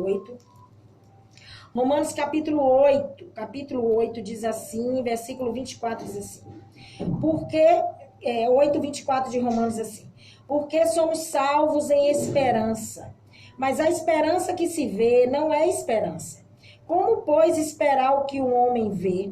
8. Romanos capítulo 8 diz assim, versículo 24 diz assim. Porque, 8, 24 de Romanos diz assim. Porque somos salvos em esperança. Mas a esperança que se vê não é esperança. Como, pois, esperar o que o homem vê?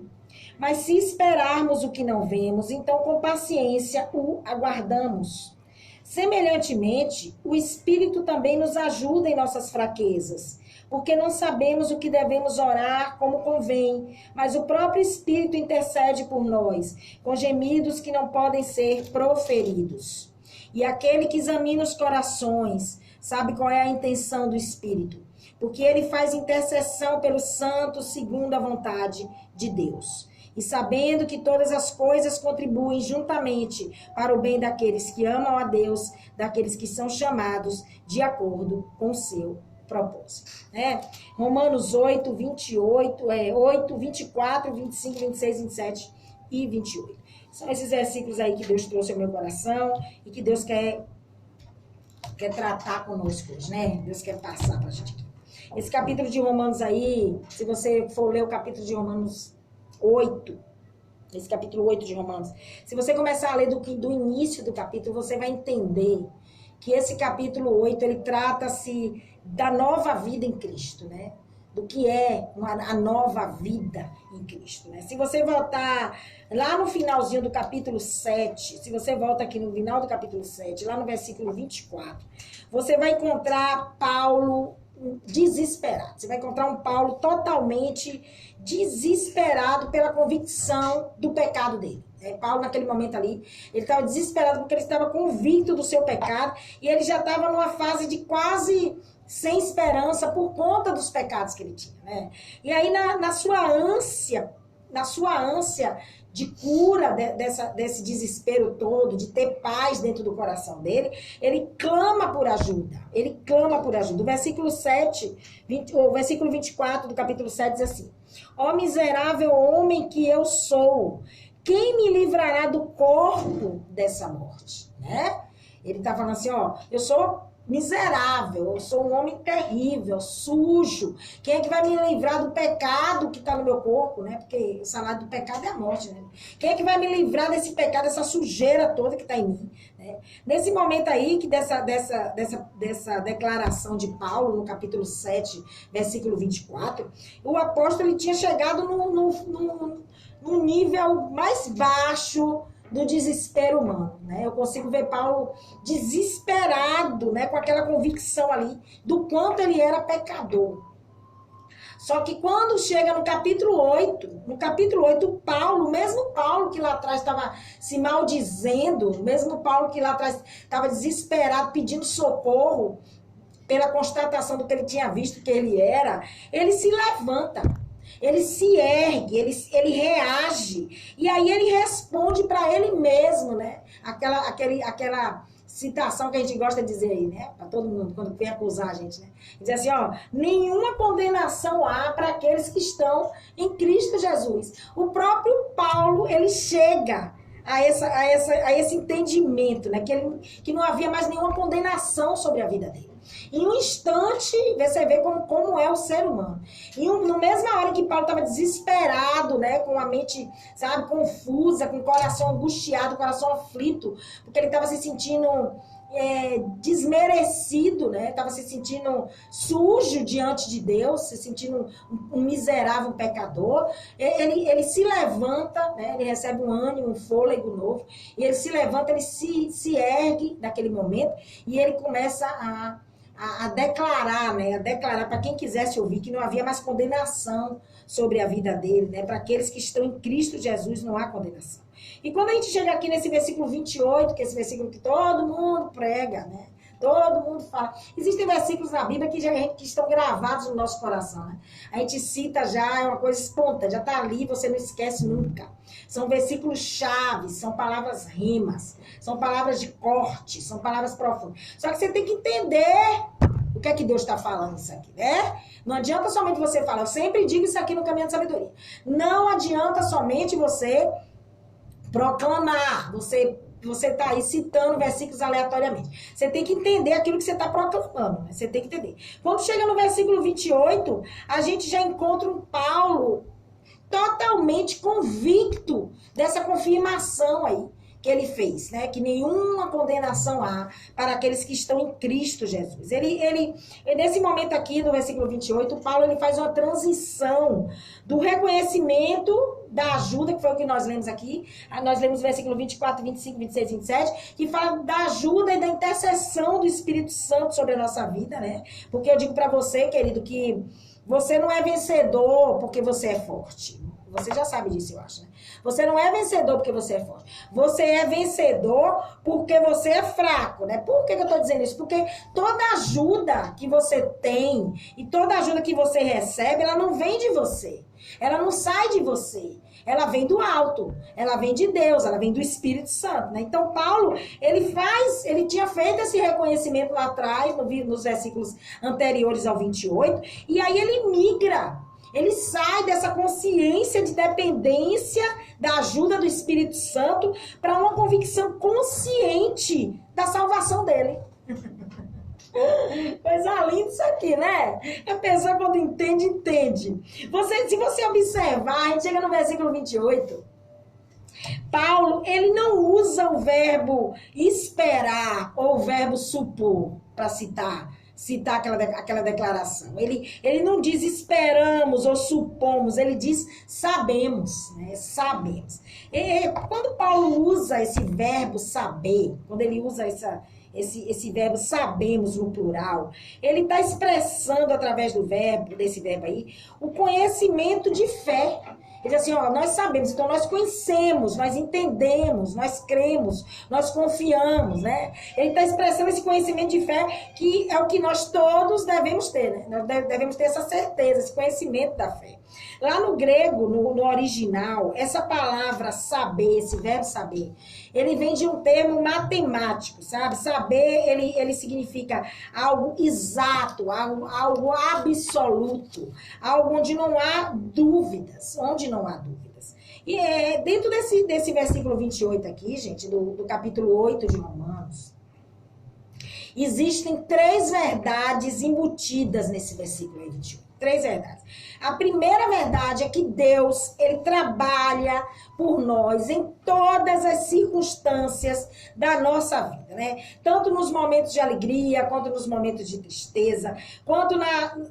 Mas se esperarmos o que não vemos, então com paciência o aguardamos. Semelhantemente, o Espírito também nos ajuda em nossas fraquezas, porque não sabemos o que devemos orar como convém, mas o próprio Espírito intercede por nós, com gemidos que não podem ser proferidos. E aquele que examina os corações, sabe qual é a intenção do Espírito, porque ele faz intercessão pelos santos segundo a vontade de Deus. E sabendo que todas as coisas contribuem juntamente para o bem daqueles que amam a Deus, daqueles que são chamados de acordo com o seu propósito. Romanos 8, 28, 8, 24, 25, 26, 27 e 28. São esses versículos aí que Deus trouxe ao meu coração e que Deus quer tratar conosco hoje, né? Deus quer passar pra gente aqui. Esse capítulo de Romanos aí, se você for ler o capítulo de Romanos 8, esse capítulo 8 de Romanos, se você começar a ler do início do capítulo, você vai entender que esse capítulo 8, ele trata-se da nova vida em Cristo, né? Do que é a nova vida em Cristo, né? Se você voltar lá no finalzinho do capítulo 7, se você volta aqui no final do capítulo 7, lá no versículo 24, você vai encontrar Paulo desesperado. Você vai encontrar um Paulo totalmente desesperado pela convicção do pecado dele. Paulo, naquele momento ali, ele estava desesperado porque ele estava convicto do seu pecado e ele já estava numa fase de quase sem esperança por conta dos pecados que ele tinha, né? E aí, na sua ânsia de cura desse desespero todo, de ter paz dentro do coração dele, ele clama por ajuda. O versículo 7, o versículo 24 do capítulo 7 diz assim: ó miserável homem que eu sou, quem me livrará do corpo dessa morte? Né? Ele está falando assim, ó, eu sou miserável, eu sou um homem terrível, sujo. Quem é que vai me livrar do pecado que está no meu corpo, né? Porque o salário do pecado é a morte, né? Quem é que vai me livrar desse pecado, dessa sujeira toda que está em mim? Né? Nesse momento aí, que dessa declaração de Paulo, no capítulo 7, versículo 24, o apóstolo ele tinha chegado num nível mais baixo do desespero humano, né? Eu consigo ver Paulo desesperado, né? Com aquela convicção ali do quanto ele era pecador. Só que quando chega no capítulo 8, Paulo, mesmo Paulo que lá atrás estava se maldizendo, mesmo Paulo que lá atrás estava desesperado, pedindo socorro pela constatação do que ele tinha visto que ele era, ele se levanta. Ele se ergue, ele reage, e aí ele responde para ele mesmo, né? Aquela citação que a gente gosta de dizer aí, né? Para todo mundo, quando vem acusar a gente, né? Diz assim, ó, nenhuma condenação há para aqueles que estão em Cristo Jesus. O próprio Paulo, ele chega a esse entendimento, né? Que não havia mais nenhuma condenação sobre a vida dele. Em um instante, você vê como é o ser humano. Na mesma hora que Paulo estava desesperado, né, com a mente, sabe, confusa, com o coração angustiado, coração aflito, porque ele estava se sentindo desmerecido, né, estava se sentindo sujo diante de Deus, se sentindo um miserável pecador. Ele se levanta, né, ele recebe um ânimo, um fôlego novo, e ele se levanta, ele se ergue naquele momento, e ele começa a declarar, né? A declarar para quem quisesse ouvir que não havia mais condenação sobre a vida dele, né? Para aqueles que estão em Cristo Jesus não há condenação. E quando a gente chega aqui nesse versículo 28, que é esse versículo que todo mundo prega, né? Todo mundo fala. Existem versículos na Bíblia que estão gravados no nosso coração, né? A gente cita já, é uma coisa espontânea, já está ali, você não esquece nunca. São versículos chaves, são palavras rimas, são palavras de corte, são palavras profundas. Só que você tem que entender o que é que Deus está falando isso aqui, né? Não adianta somente você falar, eu sempre digo isso aqui no Caminho de Sabedoria. Não adianta somente você proclamar, você você está aí citando versículos aleatoriamente. Você tem que entender aquilo que você está proclamando, né? Você tem que entender. Quando chega no versículo 28, a gente já encontra um Paulo totalmente convicto dessa confirmação aí que ele fez, né? Que nenhuma condenação há para aqueles que estão em Cristo Jesus. Ele nesse momento aqui, no versículo 28, Paulo ele faz uma transição do reconhecimento da ajuda, que foi o que nós lemos aqui. Nós lemos o versículo 24, 25, 26, 27, que fala da ajuda e da intercessão do Espírito Santo sobre a nossa vida, né? Porque eu digo para você, querido, que você não é vencedor porque você é forte. Você já sabe disso, eu acho, né? Você não é vencedor porque você é forte. Você é vencedor porque você é fraco, né? Por que eu tô dizendo isso? Porque toda ajuda que você tem e toda ajuda que você recebe, ela não vem de você. Ela não sai de você. Ela vem do alto. Ela vem de Deus. Ela vem do Espírito Santo, né? Então, Paulo, ele tinha feito esse reconhecimento lá atrás, nos versículos anteriores ao 28, e aí ele migra. Ele sai dessa consciência de dependência da ajuda do Espírito Santo para uma convicção consciente da salvação dele. Coisa linda isso aqui, né? A pessoa quando entende, entende. Se você observar, a gente chega no versículo 28. Paulo, ele não usa o verbo esperar ou o verbo supor para citar aquela declaração. Ele não diz esperamos ou supomos, ele diz sabemos, né? Sabemos. Quando Paulo usa esse verbo saber, quando ele usa esse verbo sabemos no plural, ele está expressando através desse verbo aí, o conhecimento de fé. Ele diz assim, ó, nós sabemos, então nós conhecemos, nós entendemos, nós cremos, nós confiamos, né? Ele está expressando esse conhecimento de fé que é o que nós todos devemos ter, né? Nós devemos ter essa certeza, esse conhecimento da fé. Lá no grego, no original, essa palavra saber, esse verbo saber, ele vem de um termo matemático, sabe? Saber, ele significa algo exato, algo absoluto, algo onde não há dúvidas, E dentro desse versículo 28 aqui, gente, do capítulo 8 de Romanos, existem 3 verdades embutidas nesse versículo 28. 3 verdades. A primeira verdade é que Deus, ele trabalha por nós em todas as circunstâncias da nossa vida, né? Tanto nos momentos de alegria, quanto nos momentos de tristeza, quanto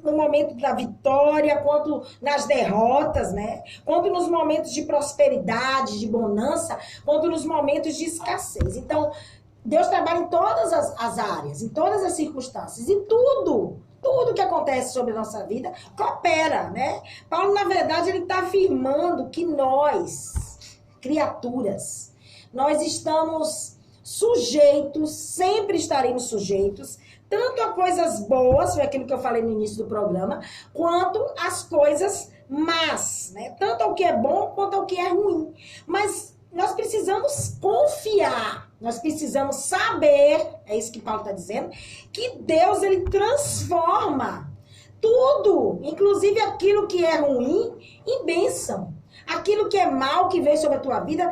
no momento da vitória, quanto nas derrotas, né? Quanto nos momentos de prosperidade, de bonança, quanto nos momentos de escassez. Então, Deus trabalha em todas as áreas, em todas as circunstâncias, e tudo que acontece sobre a nossa vida coopera, né? Paulo, na verdade, ele está afirmando que nós, criaturas, nós estamos sujeitos, sempre estaremos sujeitos, tanto a coisas boas, foi aquilo que eu falei no início do programa, quanto às coisas más, né? Tanto ao que é bom quanto ao que é ruim. Mas nós precisamos confiar, nós precisamos saber, é isso que Paulo está dizendo, que Deus, ele transforma tudo, inclusive aquilo que é ruim, em bênção. Aquilo que é mal, que vem sobre a tua vida,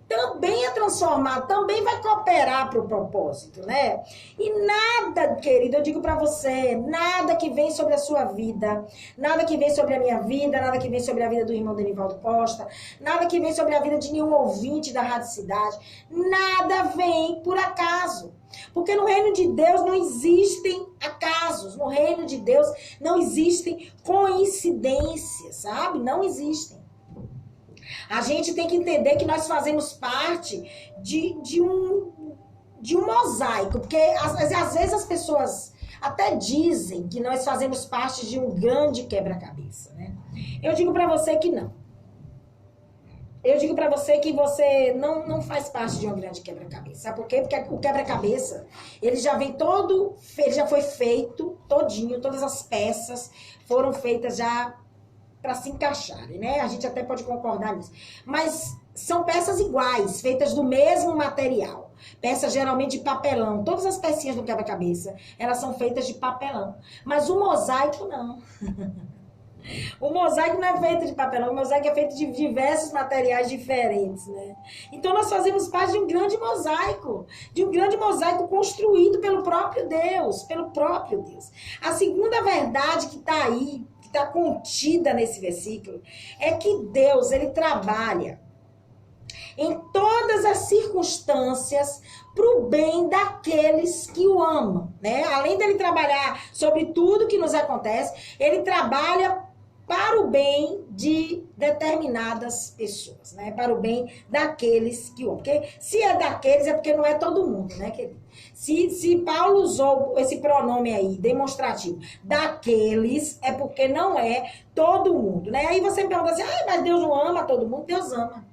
também é transformado, também vai cooperar para o propósito, né? E nada, querido, eu digo para você, nada que vem sobre a sua vida, nada que vem sobre a minha vida, nada que vem sobre a vida do irmão Denivaldo Costa, nada que vem sobre a vida de nenhum ouvinte da Rádio Cidade, nada vem por acaso. Porque no reino de Deus não existem acasos, no reino de Deus não existem coincidências, sabe? Não existem. A gente tem que entender que nós fazemos parte de um mosaico, porque às vezes as pessoas até dizem que nós fazemos parte de um grande quebra-cabeça, né? Eu digo pra você que não. Eu digo pra você que você não faz parte de um grande quebra-cabeça. Sabe por quê? Porque o quebra-cabeça, ele já foi feito todinho, todas as peças foram feitas já para se encaixarem, né? A gente até pode concordar nisso. Mas são peças iguais, feitas do mesmo material. Peças geralmente de papelão. Todas as pecinhas do quebra-cabeça, elas são feitas de papelão. Mas o mosaico, não. O mosaico não é feito de papelão, o mosaico é feito de diversos materiais diferentes, né? Então nós fazemos parte de um grande mosaico construído pelo próprio Deus, A segunda verdade que está aí, que está contida nesse versículo, é que Deus, ele trabalha em todas as circunstâncias para o bem daqueles que o amam, né? Além dele trabalhar sobre tudo que nos acontece, ele trabalha para o bem de determinadas pessoas, né? Para o bem daqueles que o amam. Porque se é daqueles, é porque não é todo mundo, né, querido? Se Paulo usou esse pronome aí, demonstrativo, daqueles, é porque não é todo mundo, né? Aí você me pergunta assim, mas Deus não ama todo mundo? Deus ama.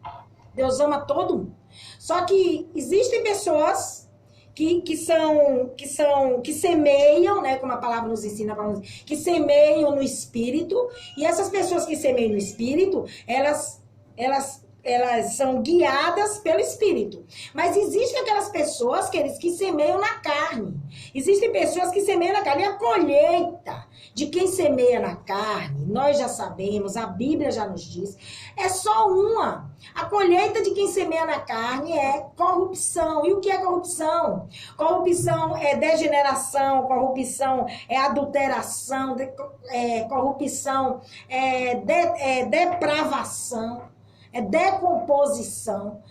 Deus ama todo mundo. Só que existem pessoas que semeiam, né, como a palavra nos ensina, que semeiam no espírito, e essas pessoas que semeiam no espírito, elas são guiadas pelo espírito. Mas existem aquelas pessoas, que semeiam na carne. Existem pessoas que semeiam na carne. E a colheita de quem semeia na carne, nós já sabemos, a Bíblia já nos diz, é só uma. A colheita de quem semeia na carne é corrupção. E o que é corrupção? Corrupção é degeneração, corrupção é adulteração, corrupção é depravação, é decomposição.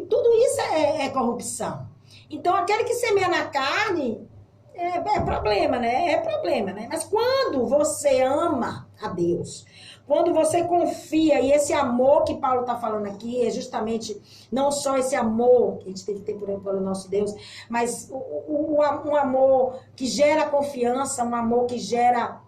Tudo isso é corrupção. Então, aquele que semeia na carne é problema, né? É problema, né? Mas quando você ama a Deus, quando você confia, e esse amor que Paulo está falando aqui é justamente não só esse amor que a gente tem que ter pelo nosso Deus, mas um amor que gera confiança, um amor que gera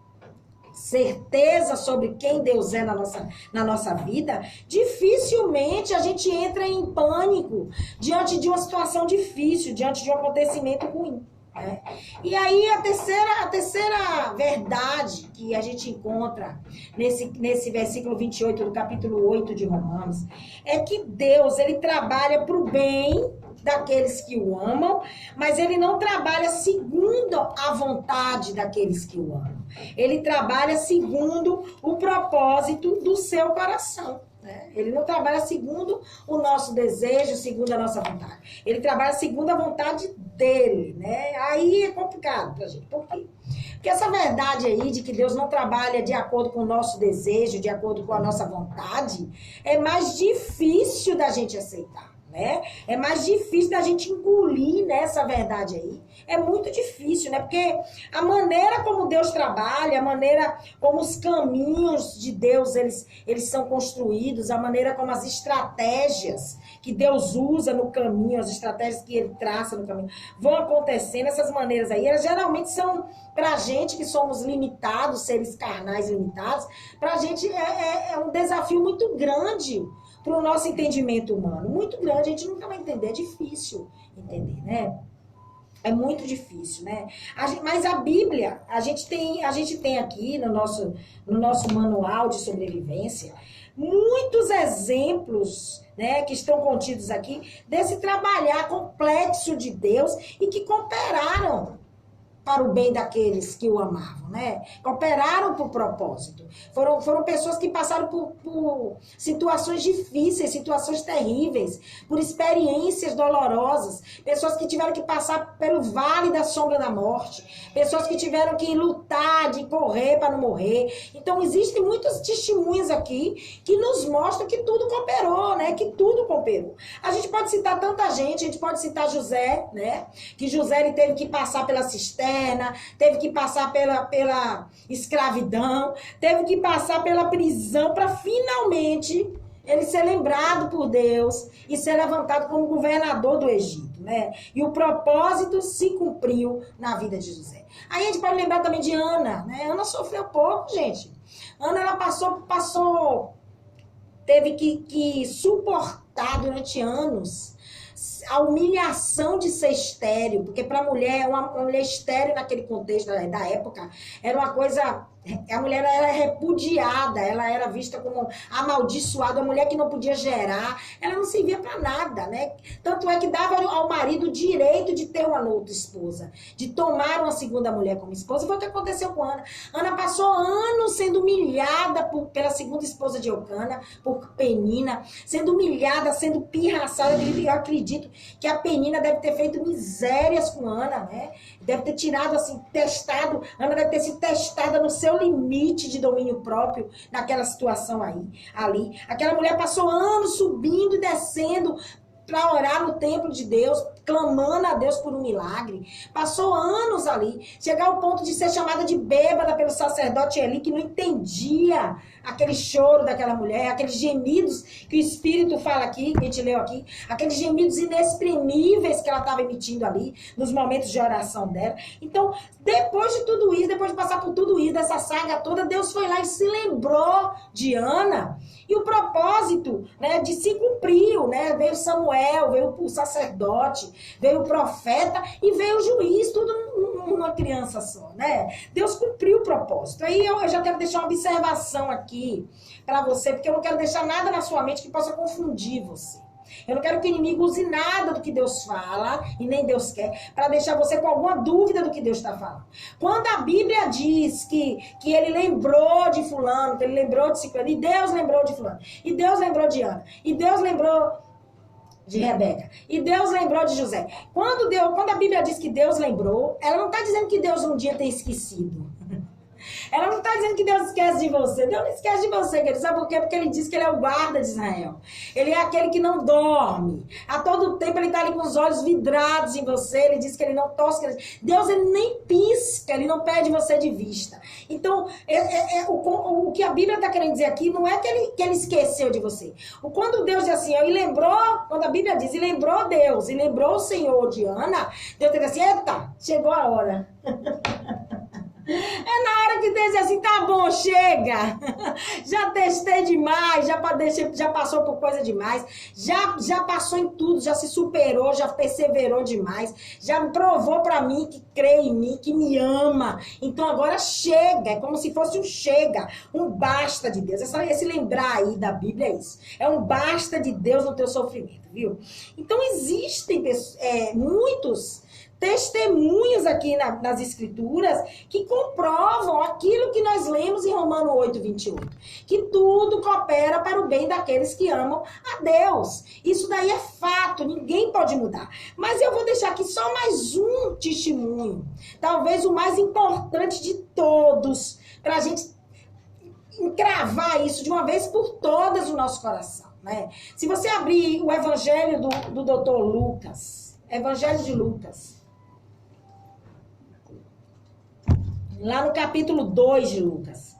certeza sobre quem Deus é na nossa vida, dificilmente a gente entra em pânico diante de uma situação difícil, diante de um acontecimento ruim. Né? E aí a terceira verdade que a gente encontra nesse versículo 28 do capítulo 8 de Romanos é que Deus, ele trabalha para o bem daqueles que o amam, mas ele não trabalha segundo a vontade daqueles que o amam. Ele trabalha segundo o propósito do seu coração. Né? Ele não trabalha segundo o nosso desejo, segundo a nossa vontade. Ele trabalha segundo a vontade dele. Né? Aí é complicado pra gente. Por quê? Porque essa verdade aí de que Deus não trabalha de acordo com o nosso desejo, de acordo com a nossa vontade, é mais difícil da gente aceitar. Né? É mais difícil da gente engolir nessa verdade aí. É muito difícil, né? Porque a maneira como Deus trabalha, a maneira como os caminhos de Deus eles são construídos, a maneira como as estratégias que Deus usa no caminho, as estratégias que ele traça no caminho, vão acontecendo, essas maneiras aí, elas geralmente são, pra gente que somos limitados, seres carnais limitados, pra gente é um desafio muito grande para o nosso entendimento humano, muito grande, a gente nunca vai entender, é difícil entender, né? É muito difícil, né? Mas a Bíblia, a gente tem aqui no nosso manual de sobrevivência muitos exemplos, né, que estão contidos aqui desse trabalhar complexo de Deus e que cooperaram para o bem daqueles que o amavam, né? Cooperaram por propósito. Foram pessoas que passaram por situações difíceis, situações terríveis, por experiências dolorosas, pessoas que tiveram que passar pelo vale da sombra da morte, pessoas que tiveram que lutar, de correr para não morrer. Então, existem muitos testemunhos aqui que nos mostram que tudo cooperou, né? Que tudo cooperou. A gente pode citar tanta gente, a gente pode citar José, né? Que José ele teve que passar pela cisterna, teve que passar pela escravidão, teve que passar pela prisão para finalmente ele ser lembrado por Deus e ser levantado como governador do Egito, né? E o propósito se cumpriu na vida de José. Aí a gente pode lembrar também de Ana, né? Ana sofreu pouco, gente. Ana, ela teve que suportar durante anos a humilhação de ser estéril, porque para a mulher, uma mulher estéril naquele contexto da época, era uma coisa A mulher era repudiada, ela era vista como amaldiçoada, a mulher que não podia gerar, ela não servia para nada, né? Tanto é que dava ao marido o direito de ter uma outra esposa, de tomar uma segunda mulher como esposa. Foi o que aconteceu com Ana. Ana passou anos sendo humilhada pela segunda esposa de Eucana, por Penina, sendo humilhada, sendo pirraçada. Eu acredito que a Penina deve ter feito misérias com Ana, né? Deve ter tirado, assim, testado, Ana deve ter sido testada no seu limite de domínio próprio naquela situação ali. Aquela mulher passou anos subindo e descendo para orar no templo de Deus, clamando a Deus por um milagre. Passou anos ali, chegar ao ponto de ser chamada de bêbada pelo sacerdote Eli, que não entendia aquele choro daquela mulher, aqueles gemidos que o Espírito fala aqui, que a gente leu aqui, aqueles gemidos inexprimíveis que ela estava emitindo ali, nos momentos de oração dela. Então, depois de tudo isso, depois de passar por tudo isso, dessa saga toda, Deus foi lá e se lembrou de Ana. E o propósito, né, de se cumpriu, né? Veio Samuel, veio o sacerdote, veio o profeta e veio o juiz, tudo numa criança só, né? Deus cumpriu o propósito. Aí eu já quero deixar uma observação aqui para você, porque eu não quero deixar nada na sua mente que possa confundir você. Eu não quero que o inimigo use nada do que Deus fala, e nem Deus quer, para deixar você com alguma dúvida do que Deus está falando. Quando a Bíblia diz que ele lembrou de fulano, que ele lembrou de ciclano, e Deus lembrou de fulano, e Deus lembrou de Ana, e Deus lembrou de Rebeca, e Deus lembrou de José. Quando a Bíblia diz que Deus lembrou, ela não está dizendo que Deus um dia tem esquecido. Ela não está dizendo que Deus esquece de você. Deus não esquece de você, querido. Sabe por quê? Porque ele diz que ele é o guarda de Israel. Ele é aquele que não dorme. A todo tempo ele está ali com os olhos vidrados em você. Ele diz que ele não tosca. Deus, ele nem pisca. Ele não perde você de vista. Então, o que a Bíblia está querendo dizer aqui não é que ele esqueceu de você. Quando Deus diz assim, e lembrou, quando a Bíblia diz, e lembrou Deus, e lembrou o Senhor de Ana, Deus diz assim, eita, chegou a hora. É na hora que Deus diz assim, tá bom, chega. Já testei demais, já passou por coisa demais, já passou em tudo, já se superou, já perseverou demais, já provou pra mim que crê em mim, que me ama. Então agora chega, é como se fosse um chega, um basta de Deus. Esse lembrar aí da Bíblia é isso. É um basta de Deus no teu sofrimento, viu? Então existem muitos testemunhos aqui nas escrituras que comprovam aquilo que nós lemos em Romanos 8:28, que tudo coopera para o bem daqueles que amam a Deus. Isso daí é fato, ninguém pode mudar. Mas eu vou deixar aqui só mais um testemunho, talvez o mais importante de todos, para a gente encravar isso de uma vez por todas no nosso coração, né? Se você abrir o Evangelho do Dr. Lucas, Evangelho de Lucas, lá no capítulo 2 de Lucas.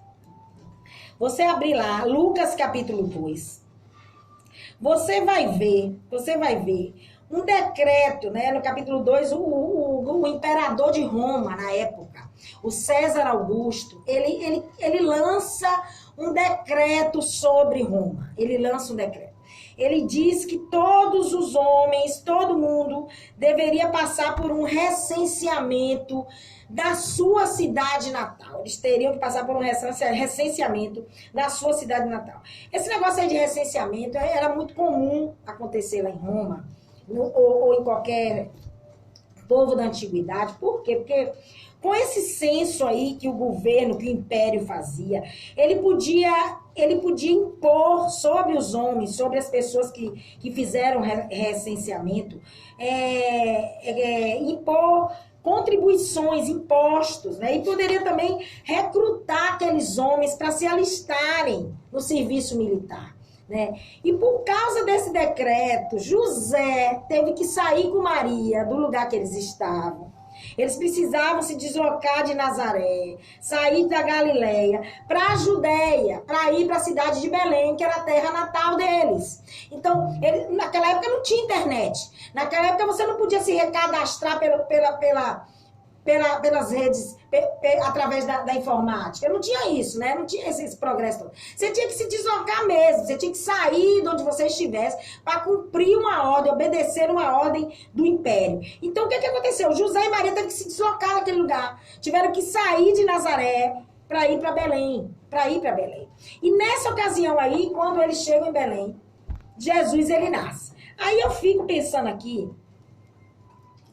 Você abrir lá, Lucas capítulo 2. Você vai ver um decreto, né? No capítulo 2, o imperador de Roma, na época, o César Augusto, ele lança um decreto sobre Roma. Ele lança um decreto. Ele diz que todos os homens, todo mundo, deveria passar por um recenseamento da sua cidade natal. Eles teriam que passar por um recenseamento da sua cidade natal. Esse negócio aí de recenseamento era muito comum acontecer lá em Roma, ou em qualquer povo da antiguidade. Por quê? Porque com esse censo aí que o governo, que o império fazia, ele podia impor sobre os homens, sobre as pessoas que fizeram recenseamento, impor contribuições, impostos, né? E poderia também recrutar aqueles homens para se alistarem no serviço militar, né? E por causa desse decreto, José teve que sair com Maria do lugar que eles estavam. Eles precisavam se deslocar de Nazaré, sair da Galileia para a Judéia, para ir para a cidade de Belém, que era a terra natal deles. Então, naquela época não tinha internet. Naquela época você não podia se recadastrar pelas redes, através da informática. Não tinha isso, né? Não tinha esse progresso todo. Você tinha que se deslocar mesmo, você tinha que sair de onde você estivesse para cumprir uma ordem, obedecer uma ordem do império. Então, o que aconteceu? José e Maria tiveram que se deslocar naquele lugar. Tiveram que sair de Nazaré, para ir para Belém. E nessa ocasião aí, quando eles chegam em Belém, Jesus, ele nasce. Aí eu fico pensando aqui,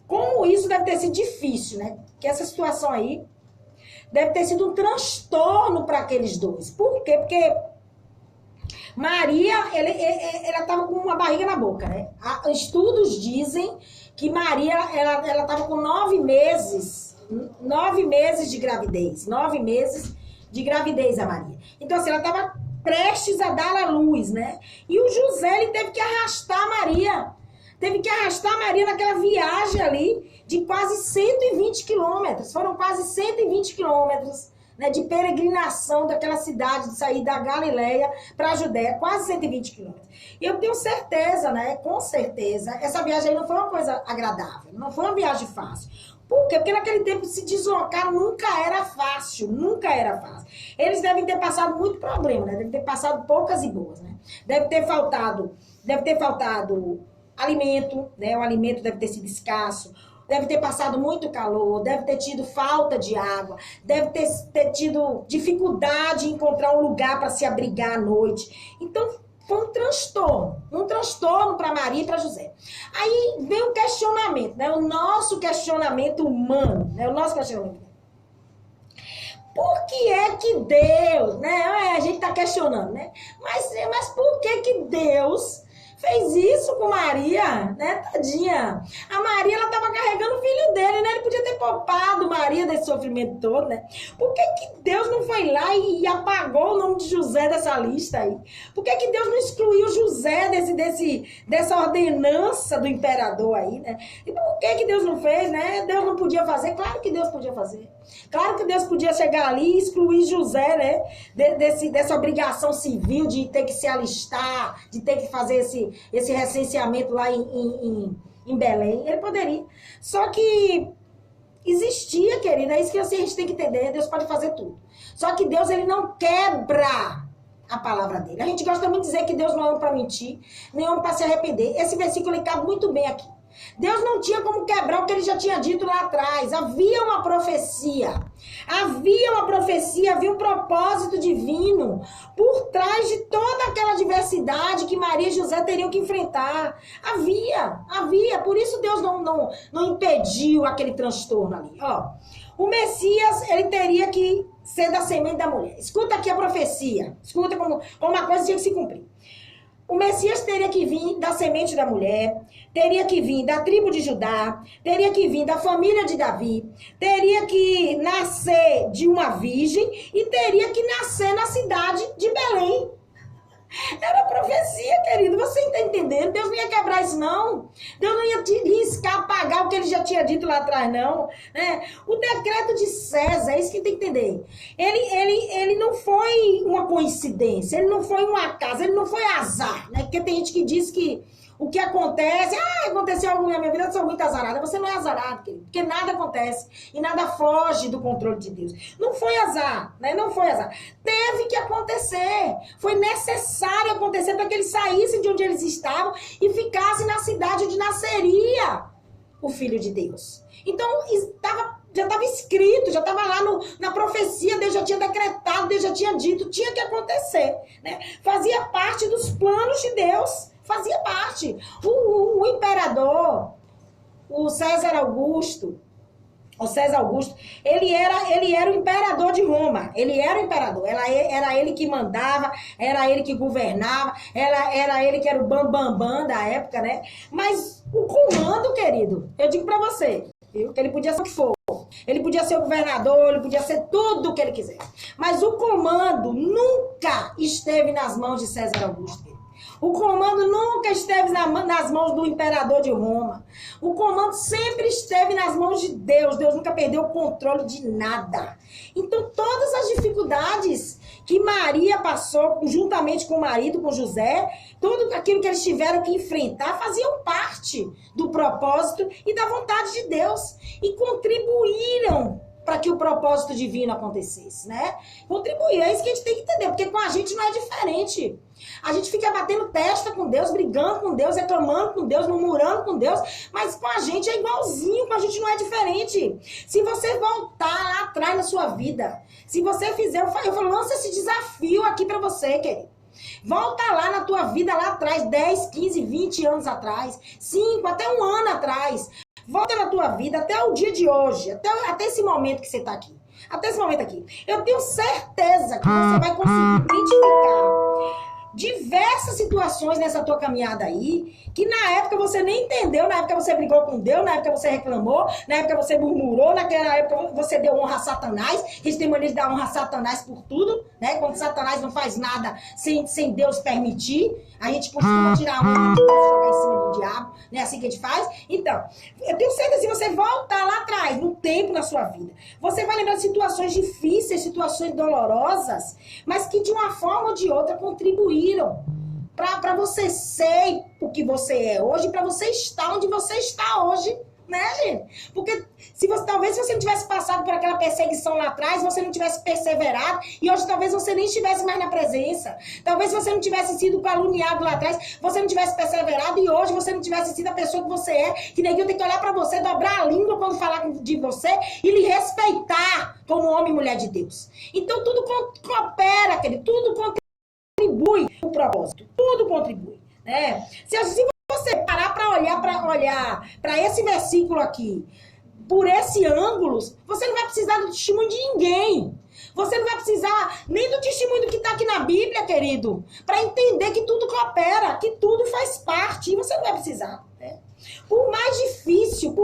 como isso deve ter sido difícil, né? Que essa situação aí deve ter sido um transtorno para aqueles dois. Por quê? Porque Maria, ela estava com uma barriga na boca, né? Estudos dizem que Maria, ela estava com 9 meses de gravidez. 9 meses de gravidez, a Maria. Então, assim, ela estava prestes a dar à luz, né? E o José, ele teve que arrastar Maria. Teve que arrastar Maria naquela viagem ali de quase 120 quilômetros. Foram quase 120 quilômetros, né, de peregrinação daquela cidade, de sair da Galileia para a Judéia, quase 120 quilômetros. E eu tenho certeza, né, com certeza, essa viagem aí não foi uma coisa agradável, não foi uma viagem fácil. Por quê? Porque naquele tempo se deslocar nunca era fácil, nunca era fácil. Eles devem ter passado muito problema, né? Devem ter passado poucas e boas, né? Deve ter faltado alimento, né? O alimento deve ter sido escasso, deve ter passado muito calor, deve ter tido falta de água, deve ter tido dificuldade em encontrar um lugar para se abrigar à noite. Então, foi um transtorno para Maria e para José. Aí vem o questionamento, né? O nosso questionamento humano, né? O nosso questionamento. Por que é que Deus, né? A gente está questionando, né? Mas por que Deus fez isso com Maria, né, tadinha? A Maria, ela estava carregando o filho dele, né? Ele podia ter poupado Maria desse sofrimento todo, né? Por que Deus não foi lá e apagou o nome de José dessa lista aí? Por que Deus não excluiu José dessa ordenança do imperador aí, né? E por que Deus não fez, né? Deus não podia fazer? Claro que Deus podia fazer. Claro que Deus podia chegar ali e excluir José, né? Dessa obrigação civil de ter que se alistar, de ter que fazer esse recenseamento lá em Belém. Ele poderia. Só que existia, querida, é isso que a gente tem que entender. Deus pode fazer tudo. Só que Deus, ele não quebra a palavra dele. A gente gosta muito de dizer que Deus não é homem para mentir, nem homem para se arrepender. Esse versículo ele cabe muito bem aqui. Deus não tinha como quebrar o que ele já tinha dito lá atrás. Havia uma profecia, havia um propósito divino por trás de toda aquela adversidade que Maria e José teriam que enfrentar. Havia. Por isso Deus não impediu aquele transtorno ali. Ó, o Messias, ele teria que ser da semente da mulher. Escuta aqui a profecia. Escuta como uma coisa tinha que se cumprir. O Messias teria que vir da semente da mulher, teria que vir da tribo de Judá, teria que vir da família de Davi, teria que nascer de uma virgem e teria que nascer na cidade de Belém. Era profecia, querido. Você está entendendo? Deus não ia quebrar isso, não. Deus não ia riscar, apagar o que ele já tinha dito lá atrás, não. Né? O decreto de César, é isso que tem que entender. Ele não foi uma coincidência, ele não foi um acaso, ele não foi azar. Né? Porque tem gente que diz que o que acontece, aconteceu algo na minha vida, eu sou muito azarada. Você não é azarado, querido, porque nada acontece e nada foge do controle de Deus. Não foi azar, né? Não foi azar. Teve que acontecer. Foi necessário acontecer para que eles saíssem de onde eles estavam e ficassem na cidade onde nasceria o Filho de Deus. Então, já estava escrito, já estava lá na profecia, Deus já tinha decretado, Deus já tinha dito, tinha que acontecer, né? Fazia parte dos planos de Deus. Fazia parte. O imperador, o César Augusto, ele era o imperador de Roma. Ele era o imperador. Era ele que mandava, era ele que governava, era ele que era o bambambam da época, né? Mas o comando, querido, eu digo pra você, viu? Que ele podia ser o que for. Ele podia ser o governador, ele podia ser tudo o que ele quiser. Mas o comando nunca esteve nas mãos de César Augusto. O comando nunca esteve nas mãos do imperador de Roma. O comando sempre esteve nas mãos de Deus. Deus nunca perdeu o controle de nada. Então, todas as dificuldades que Maria passou, juntamente com o marido, com José, tudo aquilo que eles tiveram que enfrentar, faziam parte do propósito e da vontade de Deus. E contribuíram para que o propósito divino acontecesse, né? Contribuir, é isso que a gente tem que entender, porque com a gente não é diferente. A gente fica batendo testa com Deus, brigando com Deus, reclamando com Deus, murmurando com Deus, mas com a gente é igualzinho, com a gente não é diferente. Se você voltar lá atrás na sua vida, se você fizer, eu lanço esse desafio aqui para você, querido. Volta lá na tua vida, lá atrás, 10, 15, 20 anos atrás, 5, até um ano atrás. Volta na tua vida até o dia de hoje, até esse momento que você está aqui. Até esse momento aqui. Eu tenho certeza que você vai conseguir identificar diversas situações nessa tua caminhada aí, que na época você nem entendeu, na época você brigou com Deus, na época você reclamou, na época você murmurou, naquela época você deu honra a Satanás. A gente tem mania de dar honra a Satanás por tudo, né? Quando Satanás não faz nada sem Deus permitir, a gente costuma tirar a honra de Deus e jogar em cima do diabo, né? Assim que a gente faz. Então, eu tenho certeza que se você voltar lá atrás, no tempo na sua vida, você vai lembrar de situações difíceis, situações dolorosas, mas que de uma forma ou de outra contribuíram para você ser o que você é hoje, para você estar onde você está hoje, né, gente? Porque talvez se você não tivesse passado por aquela perseguição lá atrás, você não tivesse perseverado, e hoje talvez você nem estivesse mais na presença. Talvez você não tivesse sido caluniado lá atrás, você não tivesse perseverado, e hoje você não tivesse sido a pessoa que você é, que ninguém tem que olhar para você, dobrar a língua quando falar de você e lhe respeitar como homem e mulher de Deus. Então tudo coopera, querido, tudo contribui o propósito, tudo contribui, né? Se você parar para olhar para esse versículo aqui, por esse ângulo, você não vai precisar do testemunho de ninguém. Você não vai precisar nem do testemunho do que está aqui na Bíblia, querido, para entender que tudo coopera, que tudo faz parte, e você não vai precisar, né? Por mais difícil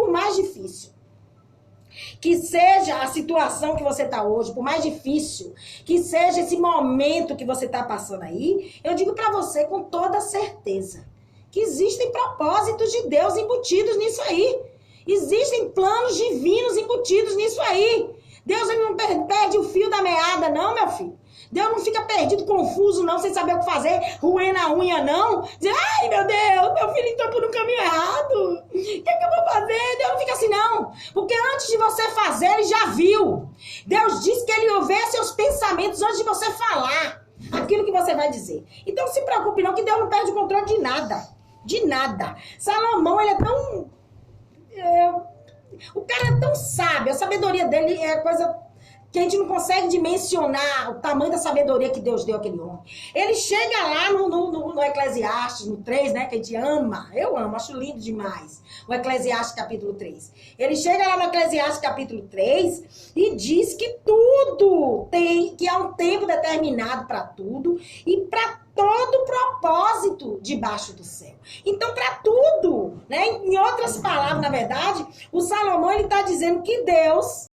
que seja a situação que você está hoje, por mais difícil que seja esse momento que você está passando aí, eu digo para você com toda certeza que existem propósitos de Deus embutidos nisso aí. Existem planos divinos embutidos nisso aí. Deus ele não perde o fio da meada, não, meu filho. Deus não fica perdido, confuso, não, sem saber o que fazer, roendo a unha, não. Dizer, ai, meu Deus, meu filho entrou por um caminho errado. O que é que eu vou fazer? Deus não fica assim, não. Porque antes de você fazer, ele já viu. Deus disse que ele ouve seus pensamentos antes de você falar aquilo que você vai dizer. Então, não se preocupe não, que Deus não perde o controle de nada. De nada. Salomão, ele é tão... o cara é tão sábio, a sabedoria dele é coisa que a gente não consegue dimensionar o tamanho da sabedoria que Deus deu àquele homem. Ele chega lá no Eclesiastes, no 3, né, que a gente ama, eu amo, acho lindo demais, o Eclesiastes capítulo 3. Ele chega lá no Eclesiastes capítulo 3 e diz que tudo tem, que há um tempo determinado para tudo e para todo propósito debaixo do céu. Então, para tudo, né? Em outras palavras, na verdade, o Salomão ele está dizendo que Deus,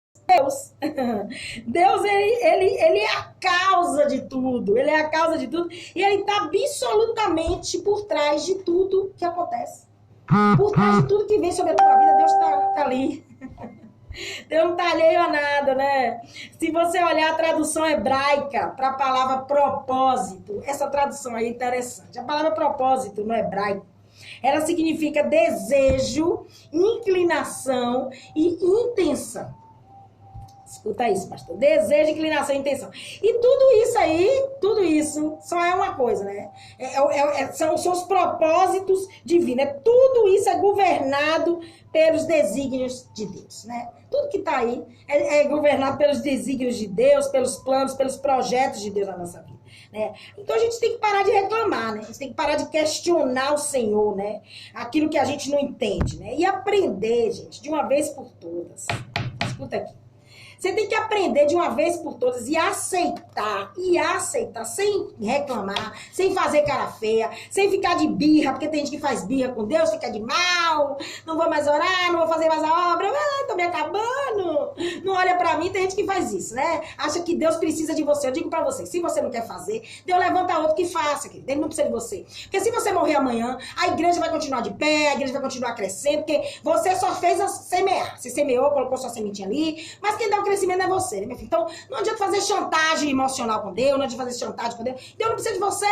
ele é a causa de tudo. Ele é a causa de tudo e ele está absolutamente por trás de tudo que acontece. Por trás de tudo que vem sobre a tua vida, Deus está ali. Deus não está alheio a nada, né? Se você olhar a tradução hebraica para a palavra propósito, essa tradução aí é interessante. A palavra propósito no hebraico, ela significa desejo, inclinação e intenção. Escuta isso, pastor. Desejo, inclinação e intenção. E tudo isso só é uma coisa, né? São os propósitos divinos. Tudo isso é governado pelos desígnios de Deus, né? Tudo que está aí é governado pelos desígnios de Deus, pelos planos, pelos projetos de Deus na nossa vida, né? Então a gente tem que parar de reclamar, né? A gente tem que parar de questionar o Senhor, né? Aquilo que a gente não entende, né? E aprender, gente, de uma vez por todas. Escuta aqui. Você tem que aprender de uma vez por todas e aceitar, sem reclamar, sem fazer cara feia, sem ficar de birra, porque tem gente que faz birra com Deus, fica de mal, não vou mais orar, não vou fazer mais a obra, tô me acabando, não olha pra mim, tem gente que faz isso, né? Acha que Deus precisa de você. Eu digo pra você, se você não quer fazer, Deus levanta outro que faça, querido. Ele não precisa de você. Porque se você morrer amanhã, a igreja vai continuar de pé, a igreja vai continuar crescendo, porque você só fez semear. Você semeou, colocou sua sementinha ali, mas quem dá o crescimento é você, né, meu filho? Então, não adianta fazer chantagem emocional com Deus, não adianta fazer chantagem com Deus. Deus não precisa de você.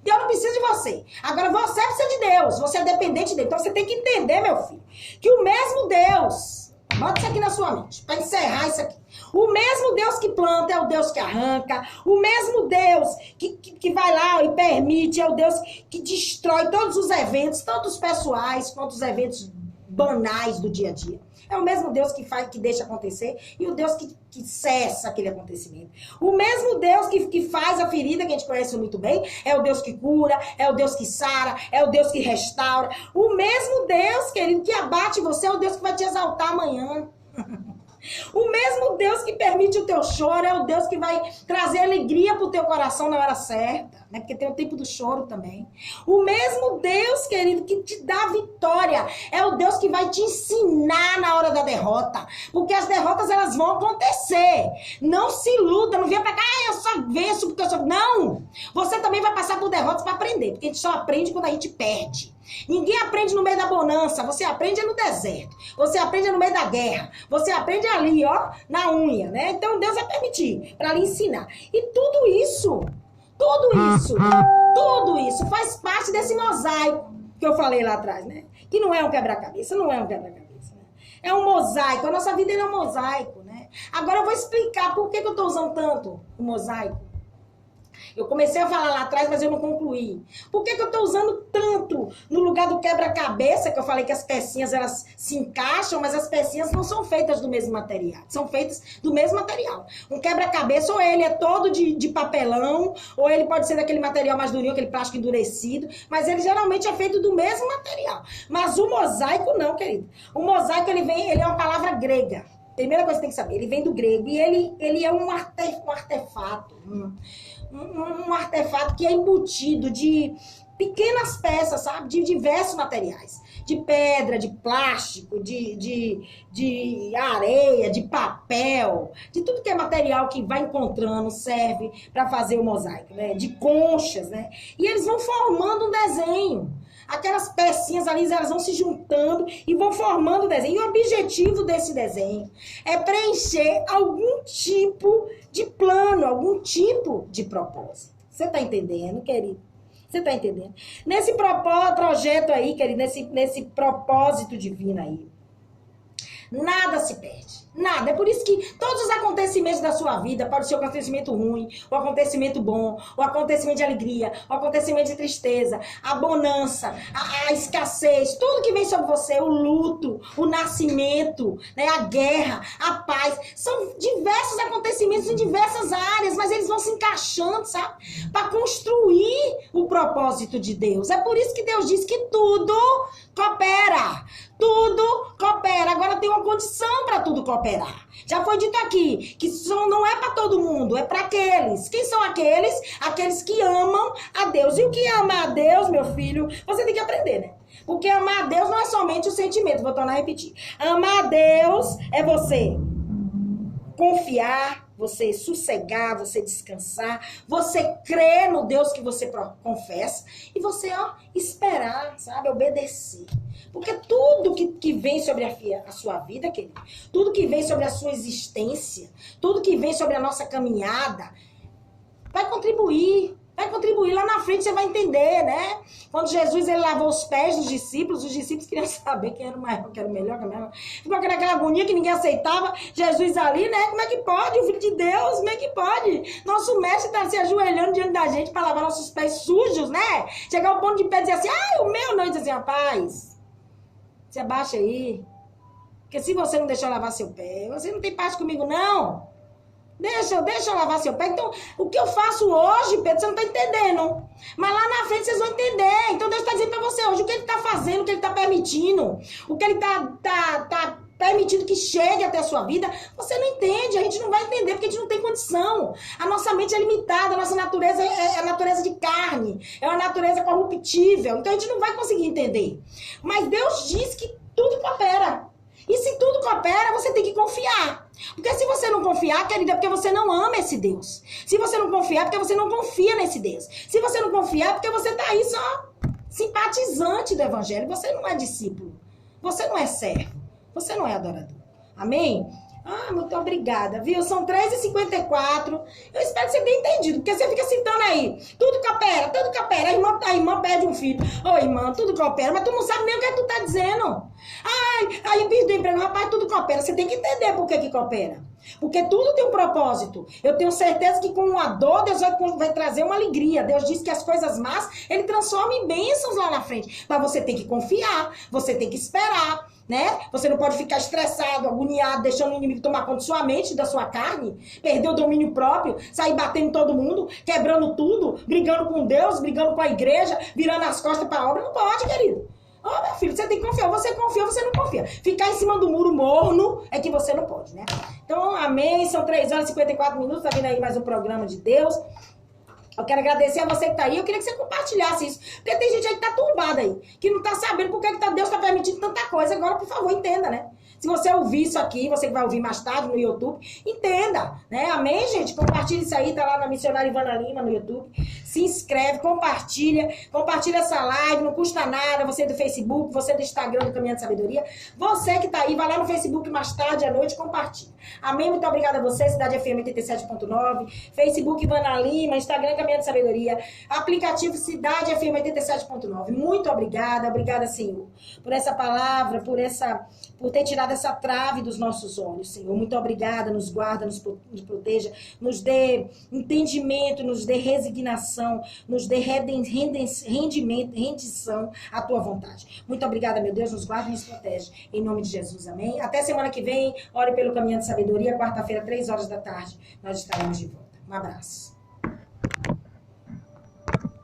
Deus não precisa de você. Agora, você precisa de Deus. Você é dependente dele. Então, você tem que entender, meu filho, que o mesmo Deus, Bota isso aqui na sua mente, para encerrar isso aqui. O mesmo Deus que planta é o Deus que arranca. O mesmo Deus que vai lá e permite é o Deus que destrói todos os eventos, tanto os pessoais quanto os eventos banais do dia a dia. É o mesmo Deus que faz, que deixa acontecer e o Deus que cessa aquele acontecimento. O mesmo Deus que faz a ferida, que a gente conhece muito bem, é o Deus que cura, é o Deus que sara, é o Deus que restaura. O mesmo Deus, querido, que abate você é o Deus que vai te exaltar amanhã. O mesmo Deus que permite o teu choro é o Deus que vai trazer alegria pro teu coração na hora certa, né? Porque tem o tempo do choro também. O mesmo Deus, querido, que te dá vitória é o Deus que vai te ensinar na hora da derrota. Porque as derrotas, elas vão acontecer. Não se iluda, não venha pra cá, eu só venço porque eu sou... Não! Você também vai passar por derrotas para aprender, porque a gente só aprende quando a gente perde. Ninguém aprende no meio da bonança, você aprende no deserto, você aprende no meio da guerra, você aprende ali, ó, na unha, né? Então Deus vai permitir para lhe ensinar. E tudo isso faz parte desse mosaico que eu falei lá atrás, né? Que não é um quebra-cabeça, não é um quebra-cabeça, né? É um mosaico, a nossa vida é um mosaico, né? Agora eu vou explicar por que eu tô usando tanto o mosaico. Eu comecei a falar lá atrás, mas eu não concluí. Por que eu estou usando tanto no lugar do quebra-cabeça, que eu falei que as pecinhas elas se encaixam, mas as pecinhas não são feitas do mesmo material. São feitas do mesmo material. Um quebra-cabeça, ou ele é todo de papelão, ou ele pode ser daquele material mais durinho, aquele plástico endurecido, mas ele geralmente é feito do mesmo material. Mas o mosaico não, querido. O mosaico, ele é uma palavra grega. Primeira coisa que você tem que saber, ele vem do grego e ele é um artefato. Um artefato que é embutido de pequenas peças, sabe? De diversos materiais. De pedra, de plástico, de areia, de papel, de tudo que é material que vai encontrando, serve para fazer o mosaico, né? De conchas, né? E eles vão formando um desenho. Aquelas pecinhas ali, elas vão se juntando e vão formando o desenho. E o objetivo desse desenho é preencher algum tipo de plano, algum tipo de propósito. Você tá entendendo, querido? Você tá entendendo? Nesse projeto aí, querido, nesse propósito divino aí, nada se perde. Nada. É por isso que todos os acontecimentos da sua vida, pode ser um acontecimento ruim, um acontecimento bom, um acontecimento de alegria, um acontecimento de tristeza, a bonança, a escassez, tudo que vem sobre você, o luto, o nascimento, né, a guerra, a paz, são diversos acontecimentos em diversas áreas, mas eles vão se encaixando, sabe? Para construir o propósito de Deus. É por isso que Deus diz que tudo coopera. Tudo coopera. Agora tem uma condição para tudo cooperar. Já foi dito aqui que não é para todo mundo, é para aqueles. Quem são aqueles? Aqueles que amam a Deus. E o que é amar a Deus, meu filho? Você tem que aprender, né? Porque amar a Deus não é somente o sentimento. Vou tornar a repetir. Amar a Deus é você confiar, você sossegar, você descansar, você crer no Deus que você confessa e você, esperar, sabe? Obedecer. Porque tudo que vem sobre a sua vida, querido, tudo que vem sobre a sua existência, tudo que vem sobre a nossa caminhada, vai contribuir. Vai contribuir. Lá na frente você vai entender, né? Quando Jesus ele lavou os pés dos discípulos, os discípulos queriam saber quem era o maior, quem era o melhor, ficou aquela agonia que ninguém aceitava. Jesus ali, né? Como é que pode? O Filho de Deus, como é que pode? Nosso mestre está se ajoelhando diante da gente para lavar nossos pés sujos, né? Chegar ao ponto de pé e dizer assim, o meu não. E dizer assim, rapaz, se abaixa aí. Porque se você não deixar eu lavar seu pé, você não tem paz comigo, não. Deixa eu lavar seu pé. Então, o que eu faço hoje, Pedro, você não está entendendo. Mas lá na frente vocês vão entender. Então, Deus está dizendo para você hoje o que Ele está fazendo, o que Ele está permitindo, o que Ele está permitindo que chegue até a sua vida. Você não entende, a gente não vai entender, porque a gente não tem condição. A nossa mente é limitada, a nossa natureza é a natureza de carne, é uma natureza corruptível. Então, a gente não vai conseguir entender. Mas Deus diz que tudo coopera. E se tudo coopera, você tem que confiar. Porque se você não confiar, querida, é porque você não ama esse Deus. Se você não confiar, é porque você não confia nesse Deus. Se você não confiar, é porque você está aí só simpatizante do Evangelho. Você não é discípulo. Você não é servo. Você não é adorador. Amém? Muito obrigada, viu? São 3h54. Eu espero que você tenha entendido, porque você fica citando aí. Tudo coopera, coopera. A irmã pede um filho. Ô, irmã, tudo coopera, mas tu não sabe nem o que tu tá dizendo. Ai, aí pediu do emprego, rapaz, tudo coopera. Você tem que entender por que coopera. Porque tudo tem um propósito. Eu tenho certeza que com uma dor, Deus vai trazer uma alegria. Deus diz que as coisas más, Ele transforma em bênçãos lá na frente. Mas você tem que confiar, você tem que esperar, né? Você não pode ficar estressado, agoniado, deixando o inimigo tomar conta da sua mente, da sua carne, perder o domínio próprio, sair batendo em todo mundo, quebrando tudo, brigando com Deus, brigando com a igreja, virando as costas para a obra. Não pode, querido. Ô, meu filho, você tem que confiar. Você confia, você não confia. Ficar em cima do muro morno é que você não pode, né? Então, amém. São 3 horas e 54 minutos. Tá vindo aí mais um programa de Deus. Eu quero agradecer a você que tá aí. Eu queria que você compartilhasse isso. Porque tem gente aí que tá turbada aí. Que não tá sabendo por que Deus tá permitindo tanta coisa. Agora, por favor, entenda, né? Se você ouvir isso aqui, você que vai ouvir mais tarde no YouTube, entenda, né? Amém, gente? Compartilha isso aí, tá lá na Missionária Ivana Lima no YouTube. Se inscreve, compartilha essa live, não custa nada. Você do Facebook, você do Instagram do Caminhando de Sabedoria. Você que tá aí, vai lá no Facebook mais tarde, à noite, compartilha. Amém? Muito obrigada a você, Cidade FM 87.9, Facebook Ivana Lima, Instagram Caminhando de Sabedoria, aplicativo Cidade FM 87.9. Muito obrigada, Senhor, por essa palavra, por ter tirado essa trave dos nossos olhos, Senhor. Muito obrigada, nos guarda, nos proteja, nos dê entendimento, nos dê resignação, nos dê rendição à tua vontade. Muito obrigada, meu Deus, nos guarda e nos protege. Em nome de Jesus, amém? Até semana que vem, ore pelo Caminhando de Sabedoria, quarta-feira, 3 horas da tarde, nós estaremos de volta. Um abraço.